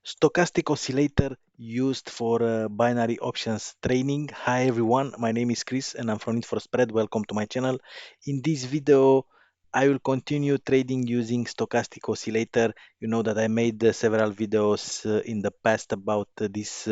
Stochastic oscillator used for binary options trading. Hi everyone, my name is Chris and I'm from Need for Spread. Welcome to my channel. In this video, I will continue trading using stochastic oscillator. You know that I made several videos in the past about this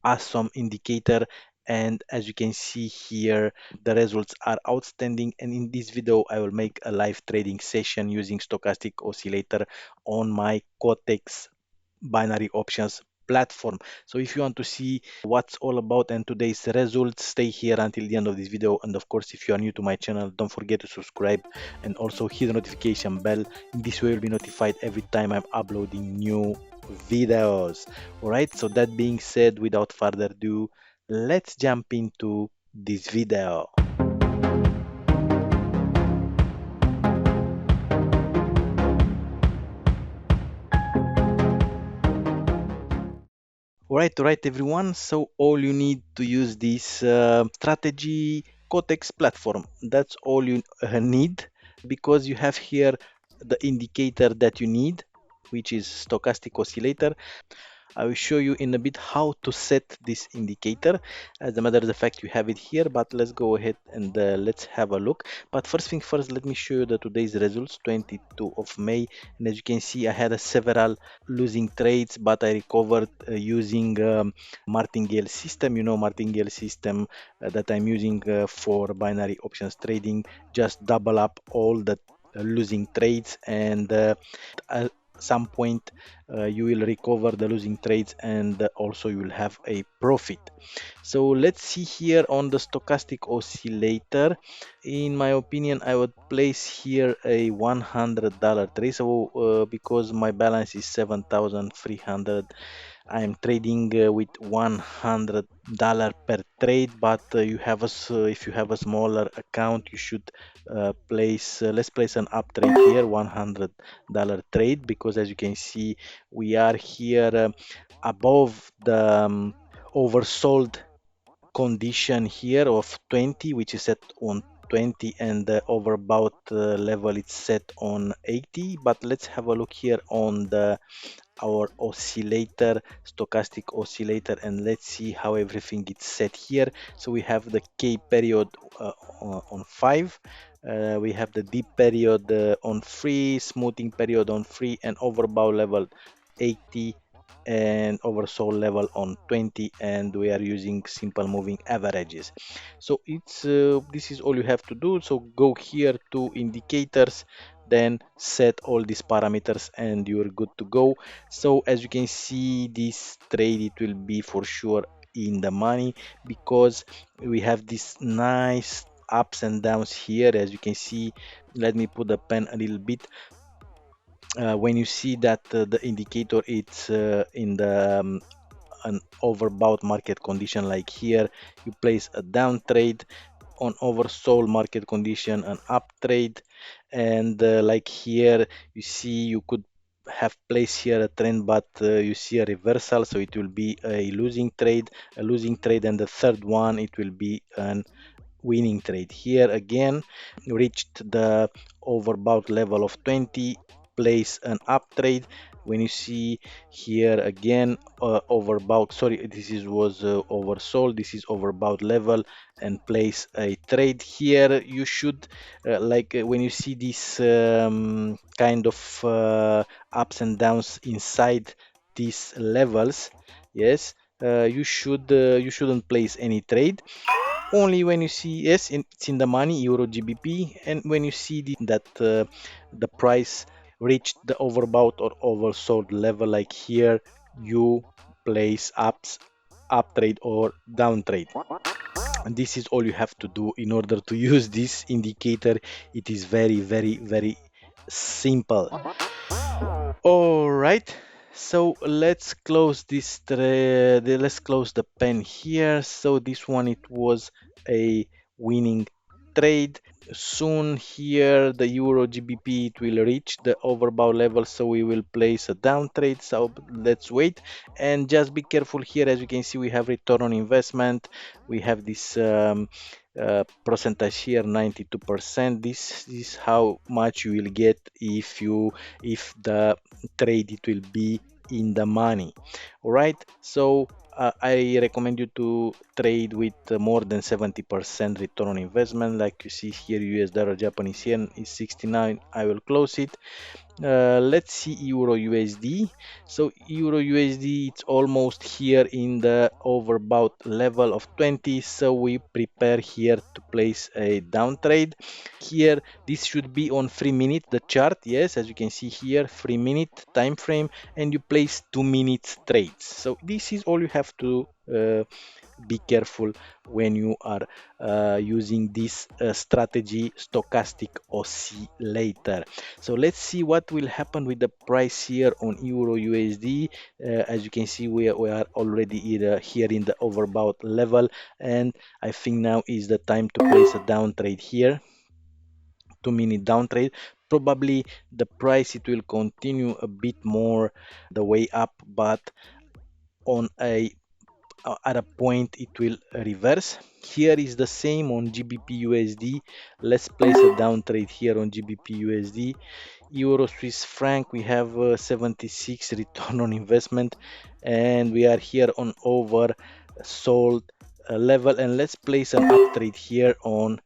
awesome indicator, and as you can see here the results are outstanding. And in this video I will make a live trading session using stochastic oscillator on my quotex binary options platform. So if you want to see what's all about and today's results, stay here until the end of this video. And of course, if you are new to my channel, don't forget to subscribe and also hit the notification bell. In this way you'll be notified every time I'm uploading new videos. All right, so that being said, without further ado, let's jump into this video. All right, everyone. So all you need to use this strategy Cotex platform. That's all you need, because you have here the indicator that you need, which is stochastic oscillator. I will show you in a bit how to set this indicator. As a matter of fact, you have it here, but let's go ahead and let's have a look. But first thing first, let me show you the today's results, 22 of May. And as you can see, I had several losing trades, but I recovered using Martingale system. You know, Martingale system that I'm using for binary options trading. Just double up all the losing trades, and at some point you will recover the losing trades, and also you will have a profit. So let's see here on the stochastic oscillator. In my opinion, I would place here a $100 trade. So because my balance is 7,300, I am trading with $100 per trade. But you have if you have a smaller account, you should let's place an up trade here, $100 trade, because as you can see, we are here above the oversold condition here of 20, which is set on 20, and the overbought level it's set on 80. But let's have a look here on the our oscillator, stochastic oscillator, and let's see how everything is set here. So we have the K period on 5, we have the deep period on 3, smoothing period on 3, and overbought level 80 and oversold level on 20, and we are using simple moving averages. So it's this is all you have to do. So go here to indicators, then set all these parameters, and you're good to go. So as you can see, this trade, it will be for sure in the money, because we have this nice ups and downs here. As you can see, let me put the pen a little bit. When you see that the indicator, it's in the an overbought market condition, like here, you place a down trade. On oversold market condition, an up trade. And like here, you see, you could have placed here a trend, but you see a reversal, so it will be a losing trade, and the third one, it will be an winning trade. Here again, reached the overbought level of 20, place an up trade. When you see here again, overbought, sorry, this is was oversold, this is overbought level, and place a trade. Here you should when you see this kind of ups and downs inside these levels, yes, you shouldn't place any trade. Only when you see, yes, it's in the money, euro GBP, and when you see that the price reached the overbought or oversold level, like here, you place up trade or down trade. And this is all you have to do in order to use this indicator. It is very, very, very simple. All right, so let's close let's close the pen here. So this one, it was a winning trade. Soon here, the euro GBP, it will reach the overbought level, so we will place a down trade. So let's wait, and just be careful here. As you can see, we have return on investment, we have this percentage here, 92%. This is how much you will get if the trade, it will be in the money. All right, so I recommend you to trade with more than 70% return on investment. Like you see here, US dollar Japanese yen is 69. I will close it. Let's see Euro USD. So Euro USD, it's almost here in the overbought level of 20. So we prepare here to place a down trade. Here, this should be on 3 minute the chart. Yes, as you can see here, 3 minute time frame, and you place 2 minutes trades. So this is all you have to be careful when you are using this strategy, stochastic oscillator. So let's see what will happen with the price here on Euro USD. As you can see, we are already here in the overbought level, and I think now is the time to place a down trade here. 2 minute down trade. Probably the price, it will continue a bit more the way up, but on a at a point it will reverse. Here is the same on GBP USD. Let's place a down trade here on GBP USD. Euro Swiss franc, we have 76 return on investment, and we are here on over sold level. And let's place an up trade here on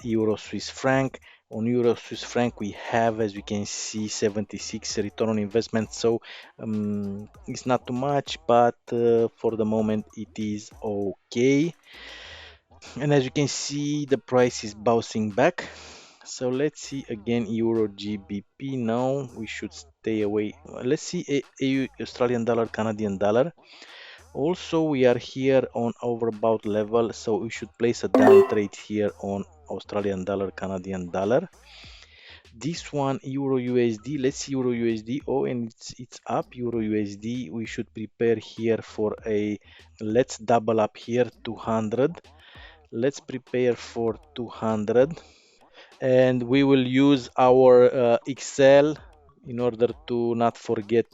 Euro Swiss franc. On Euro Swiss franc, we have, as you can see, 76 return on investment. So it's not too much, but for the moment it is okay. And as you can see, the price is bouncing back. So let's see again Euro GBP. Now we should stay away. Let's see AU Australian dollar, Canadian dollar. Also, we are here on overbought level, so we should place a down trade here on Australian dollar, Canadian dollar. This one, Euro USD. Let's see Euro USD. Oh, and it's up. Euro USD. We should prepare here for a. Let's double up here 200. Let's prepare for 200, and we will use our Excel in order to not forget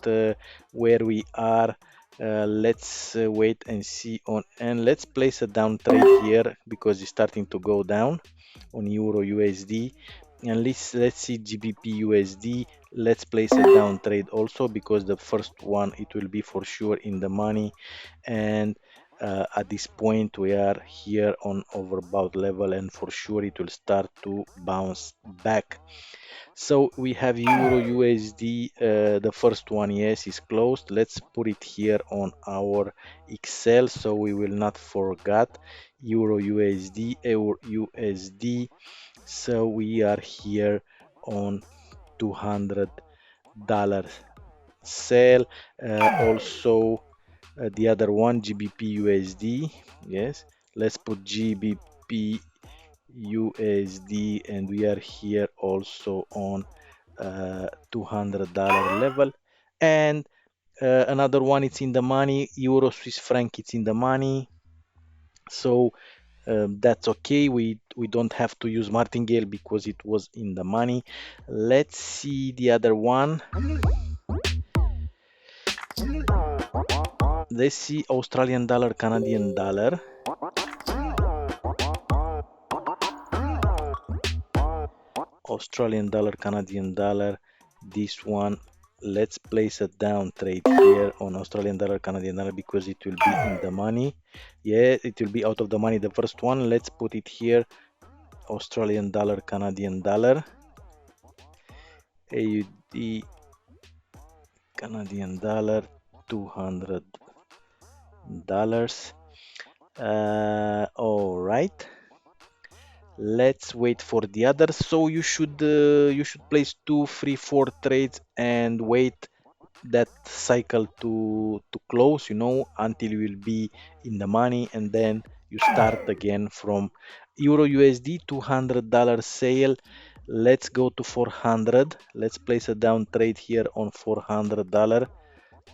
where we are. Let's wait and see on, and let's place a down trade here because it's starting to go down on Euro USD. And let's see GBP USD. Let's place a down trade also because the first one, it will be for sure in the money. And at this point we are here on overbought level, and for sure it will start to bounce back. So we have Euro USD, the first one, yes, is closed. Let's put it here on our Excel so we will not forget. Euro USD, Euro USD. So we are here on $200 sale. Also the other one, GBP USD. Yes, let's put GBP USD, and we are here also on $200 level. And another one, it's in the money. Euro Swiss franc, it's in the money. So that's okay. We don't have to use Martingale because it was in the money. Let's see the other one. Let's see Australian dollar, Canadian dollar. Australian dollar, Canadian dollar. This one, let's place a down trade here on Australian dollar, Canadian dollar because it will be in the money. Yeah, it will be out of the money, the first one. Let's put it here. Australian dollar, Canadian dollar. AUD, Canadian dollar, $200. All right. Let's wait for the others. So you should place 2, 3, 4 trades and wait that cycle to close, until you will be in the money, and then you start again from Euro USD. $200 sale. Let's go to 400. Let's place a down trade here on $400.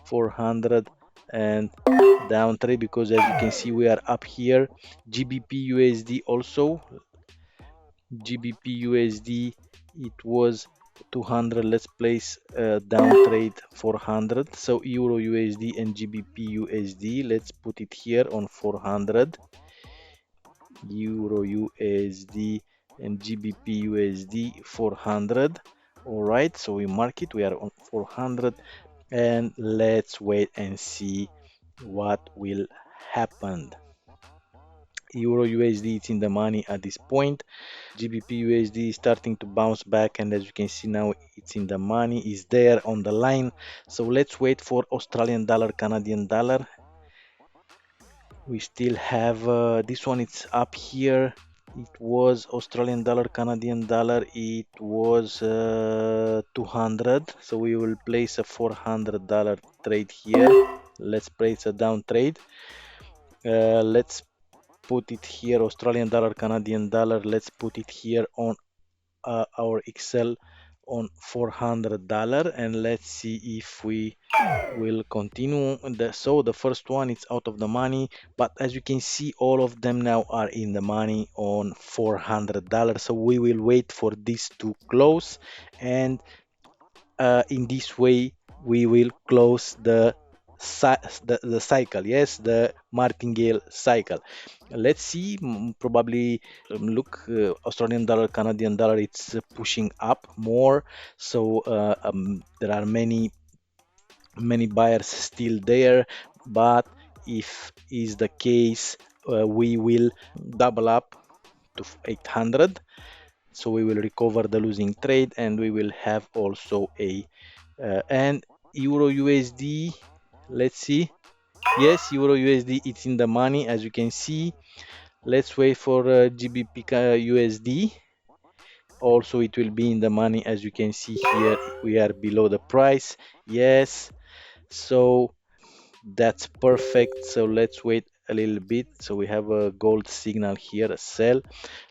400 and down trade because as you can see we are up here. GBP USD also. GBP USD, it was 200. Let's place down trade 400. So Euro USD and GBP USD, let's put it here on 400. Euro USD and GBP USD 400. All right, so we mark it. We are on 400. and let's wait and see what will happen. Euro USD it's in the money at this point. GBP USD is starting to bounce back, and as you can see now it's in the money, is there on the line. So let's wait for Australian dollar, Canadian dollar. We still have this one, it's up here. It was Australian dollar, Canadian dollar, it was 200, so we will place a $400 trade here. Let's place a down trade. Let's put it here, Australian dollar, Canadian dollar. Let's put it here on our Excel on $400, and let's see if we will continue. So the first one is out of the money, but as you can see all of them now are in the money on $400. So we will wait for this to close, and in this way we will close the cycle, yes, the martingale cycle. Let's see, probably look, Australian dollar, Canadian dollar, it's pushing up more. So there are many buyers still there, but if is the case, we will double up to 800, so we will recover the losing trade, and we will have also a and Euro USD, let's see. Yes, Euro USD, it's in the money, as you can see. Let's wait for GBP USD. Also, it will be in the money, as you can see here. We are below the price. Yes, so that's perfect. So let's wait a little bit. So we have a gold signal here, a sell.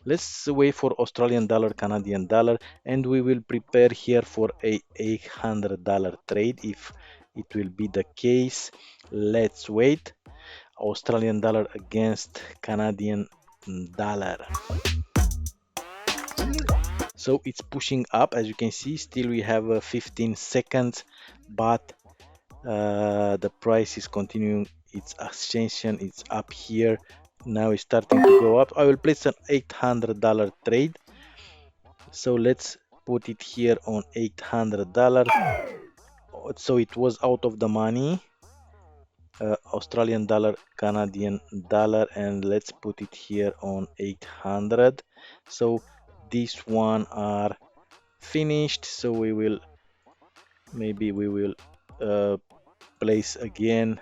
Let's wait for Australian dollar, Canadian dollar, and we will prepare here for a $800 trade if it will be the case. Let's wait. Australian dollar against Canadian dollar. So it's pushing up, as you can see. Still we have 15 seconds, but the price is continuing its ascension. It's up here now, it's starting to go up. I will place an $800 trade, so let's put it here on $800. So it was out of the money, Australian dollar, Canadian dollar, and let's put it here on 800. So this one are finished, so we will uh, place again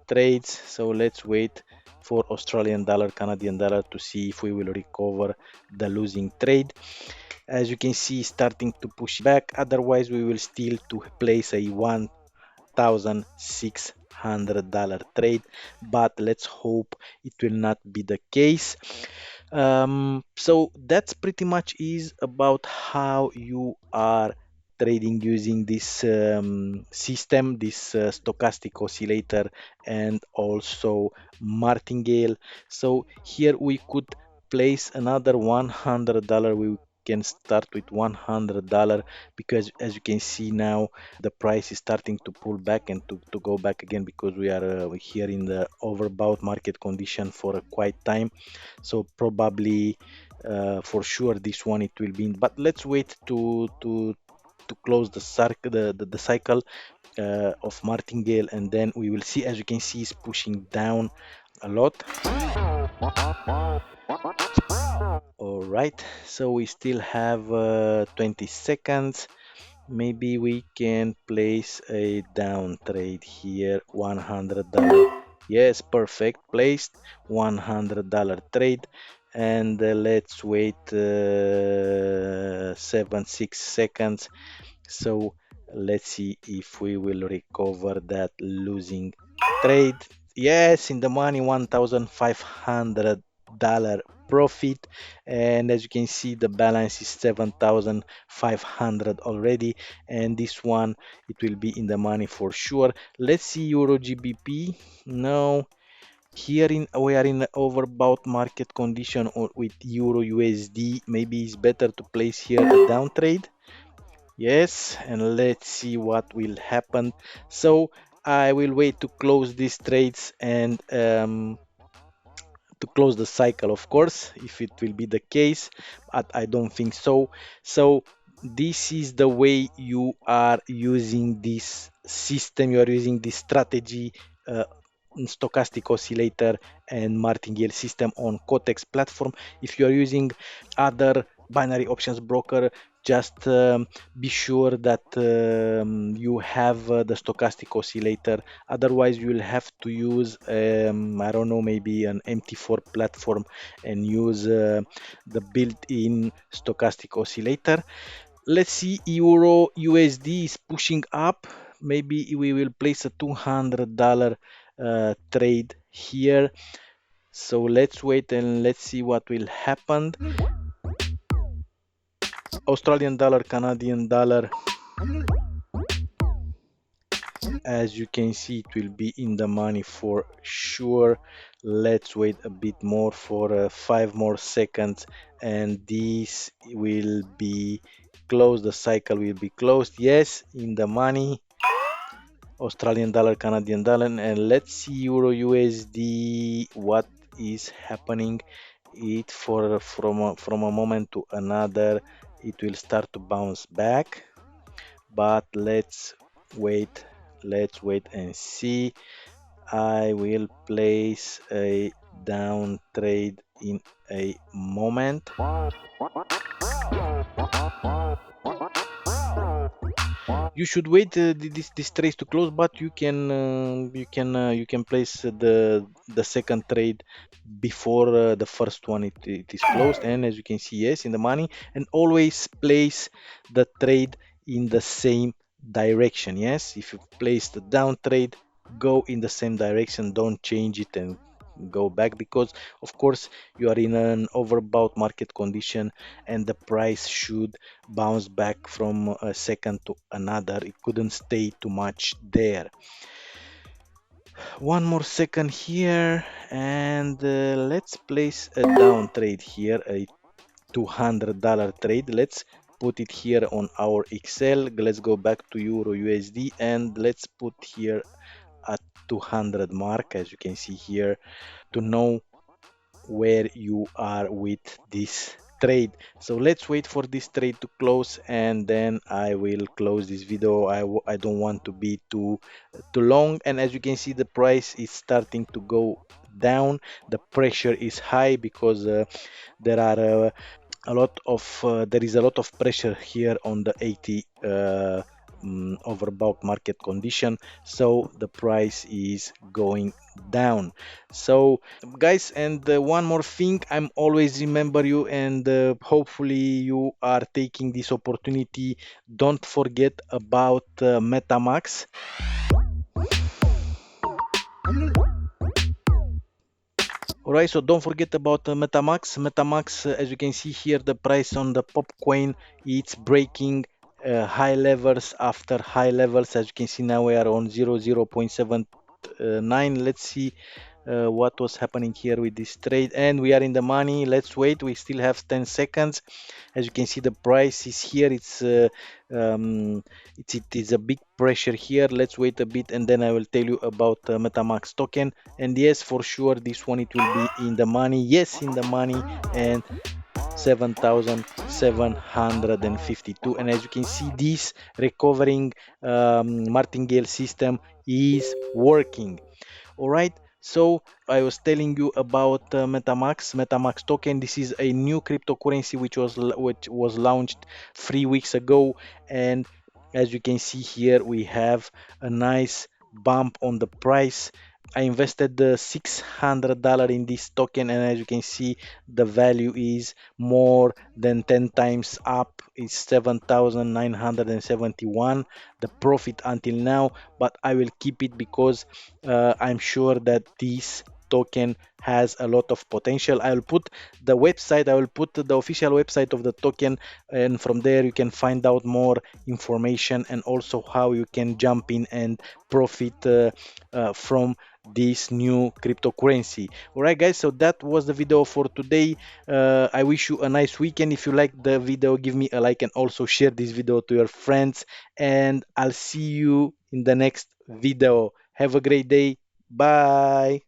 trades. So let's wait for Australian dollar, Canadian dollar to see if we will recover the losing trade. As you can see, starting to push back. Otherwise, we will still to place a $1,600 trade, but let's hope it will not be the case. So that's pretty much is about how you are trading using this system, this stochastic oscillator, and also martingale. So here we could place another $100. We can start with $100, because as you can see now the price is starting to pull back and to go back again, because we are here in the overbought market condition for a quite time. So probably for sure this one it will be in, but let's wait to close the cycle of martingale, and then we will see. As you can see, it's pushing down a lot. All right, so we still have 20 seconds. Maybe we can place a down trade here, $100. Yes, perfect, placed $100 trade. And let's wait 6 seconds. So let's see if we will recover that losing trade. Yes, in the money, $1,500 profit, and as you can see the balance is 7,500 already, and this one it will be in the money for sure. Let's see Euro GBP. No, here we are in the overbought market condition, or with Euro USD maybe it's better to place here a down trade. Yes, and let's see what will happen. So I will wait to close these trades, and to close the cycle, of course, if it will be the case, but I don't think so. So this is the way you are using this system, you are using this strategy, uh, stochastic oscillator and martingale system on quotex platform. If you are using other binary options broker, just be sure that you have the stochastic oscillator. Otherwise you will have to use I don't know, maybe an MT4 platform and use the built-in stochastic oscillator. Let's see, euro USD is pushing up. Maybe we will place a $200 trade here. So let's wait and let's see what will happen. Australian dollar, Canadian dollar, as you can see, it will be in the money for sure. Let's wait a bit more for 5 more seconds and this will be closed. The cycle will be closed. Yes, in the money. Australian dollar, Canadian dollar, and let's see euro USD what is happening. It for from a moment to another it will start to bounce back, but wait let's wait and see. I will place a down trade in a moment. You should wait this trade to close, but you can place the second trade before the first one it is closed. And as you can see, yes, in the money. And always place the trade in the same direction. Yes, if you place the down trade, go in the same direction, don't change it and go back, because of course you are in an overbought market condition and the price should bounce back from a second to another. It couldn't stay too much there. 1 more second here and let's place a down trade here, a $200 trade. Let's put it here on our Excel. Let's go back to euro USD and let's put here at 200 mark, as you can see here, to know where you are with this trade. So let's wait for this trade to close and then I will close this video. I don't want to be too long. And as you can see, the price is starting to go down. The pressure is high because there are there is a lot of pressure here on the 80 overbought market condition, so the price is going down. So guys, and one more thing, I'm always remember you, and hopefully you are taking this opportunity. Don't forget about MetaMax. Alright, so don't forget about MetaMax. MetaMax, as you can see here, the price on the pop coin, it's breaking high levels after high levels. As you can see, now we are on 0.79. Let's see what was happening here with this trade, and we are in the money. Let's wait, we still have 10 seconds. As you can see, the price is here. Um, it is a big pressure here. Let's wait a bit and then I will tell you about MetaMax token. And yes, for sure this one, it will be in the money. Yes, in the money, and 7,752. And as you can see, this recovering martingale system is working. All right, so I was telling you about MetaMax token. This is a new cryptocurrency which was launched 3 weeks ago, and as you can see here, we have a nice bump on the price. I invested the $600 in this token, and as you can see, the value is more than 10 times up. It's 7,971, the profit until now, but I will keep it because I'm sure that this token has a lot of potential. I will put the website, I will put the official website of the token, and from there you can find out more information and also how you can jump in and profit from this new cryptocurrency. All right guys, so that was the video for today. I wish you a nice weekend. If you like the video, give me a like and also share this video to your friends, and I'll see you in the next video. Have a great day. Bye.